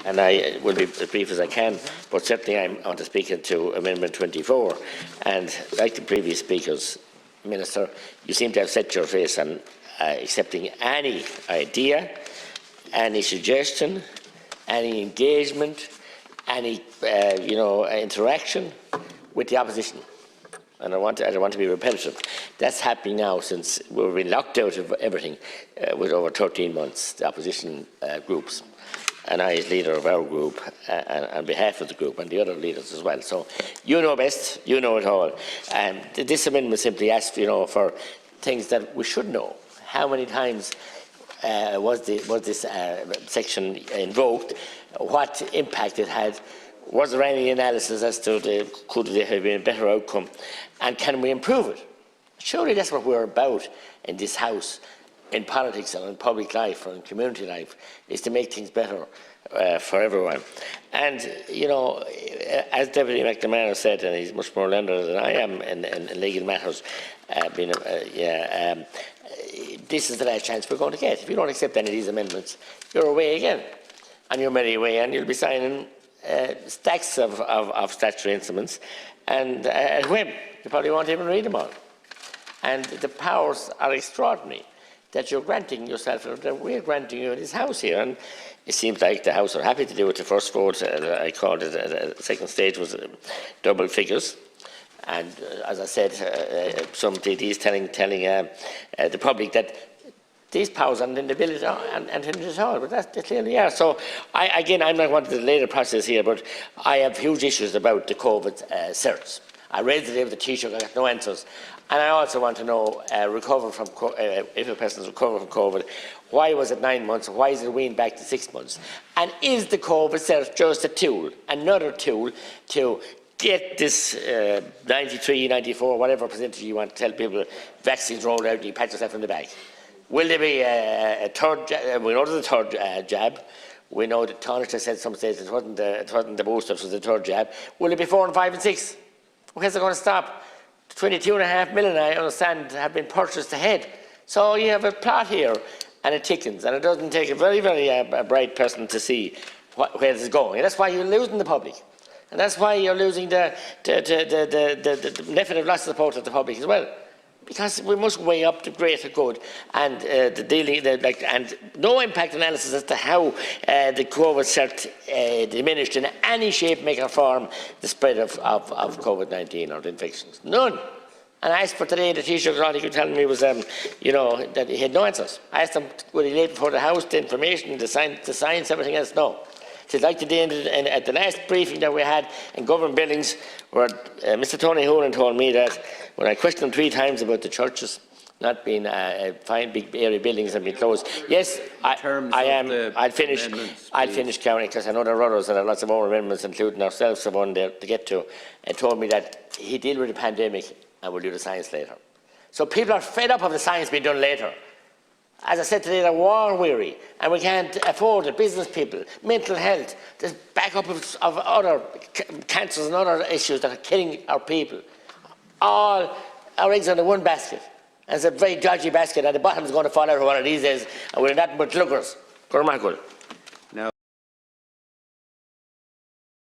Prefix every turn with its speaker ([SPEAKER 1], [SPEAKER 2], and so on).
[SPEAKER 1] and I will be as brief as I can, but certainly I want to speak to Amendment 24. And like the previous speakers, Minister, you seem to have set your face on accepting any idea, any suggestion, any engagement, any interaction with the opposition. And I don't want to be repetitive. That's happening now since we've been locked out of everything with over 13 months, the opposition groups. And I, as leader of our group, and on behalf of the group, and the other leaders as well. So you know best, you know it all. This amendment simply asks, for things that we should know. How many times was this section invoked? What impact it had? Was there any analysis as to could there have been a better outcome? And can we improve it? Surely that's what we're about in this House, in politics and in public life or in community life, is to make things better for everyone. And, as Deputy McNamara said, and he's much more learned than I am in legal matters, this is the last chance we're going to get. If you don't accept any of these amendments, you're away again. And you're merry away, and you'll be signing stacks of statutory instruments, and at whim, you probably won't even read them all. And the powers are extraordinary that you're granting yourself, that we're granting you in this House here. And it seems like the House are happy to do it. The first vote, I called it, the second stage was double figures. And as I said, some DDs telling the public that these powers aren't in the bill and at all, but they clearly are. So, I'm not wanting to delay the process here, but I have huge issues about the COVID certs. I raised the day with the Taoiseach, I got no answers. And I also want to know, if a person's recovered from COVID, why was it 9 months, why is it weaned back to 6 months? And is the COVID cert just a tool, another tool, to get this 93, 94, whatever percentage you want to tell people, vaccines rolled out and you pat yourself in the back? Will there be a third jab? We know there's a third jab. We know that Taoiseach said some states it wasn't the booster, it was the third jab. Will it be 4 and 5 and 6? Where's it going to stop? 22.5 million, I understand, have been purchased ahead. So you have a plot here, and it tickens, and it doesn't take a very, very bright person to see where this is going. And that's why you're losing the public. And that's why you're losing the definitive loss of support of the public as well. Because we must weigh up the greater good and and no impact analysis as to how the COVID cert diminished in any shape, make or form the spread of COVID-19 or the infections. None. And I asked for today, the Taoiseach, all he could tell me was, that he had no answers. I asked him, would he lay before the House the information, the science, everything else? No. It's like today at the last briefing that we had in government buildings, where Mr. Tony Hoonan told me that when I questioned him 3 times about the churches not being fine, big area buildings and being closed. Yes, I'll finish counting, because I know there are others and there are lots of more amendments, including ourselves, the one there to get to, and told me that he deal with the pandemic and we'll do the science later. So people are fed up of the science being done later. As I said today, they're war weary, and we can't afford it. Business people, mental health, there's backup of other cancers and other issues that are killing our people. All our eggs are in one basket. And it's a very dodgy basket, and the bottom is going to fall out one of these days, and we're nothing but lookers.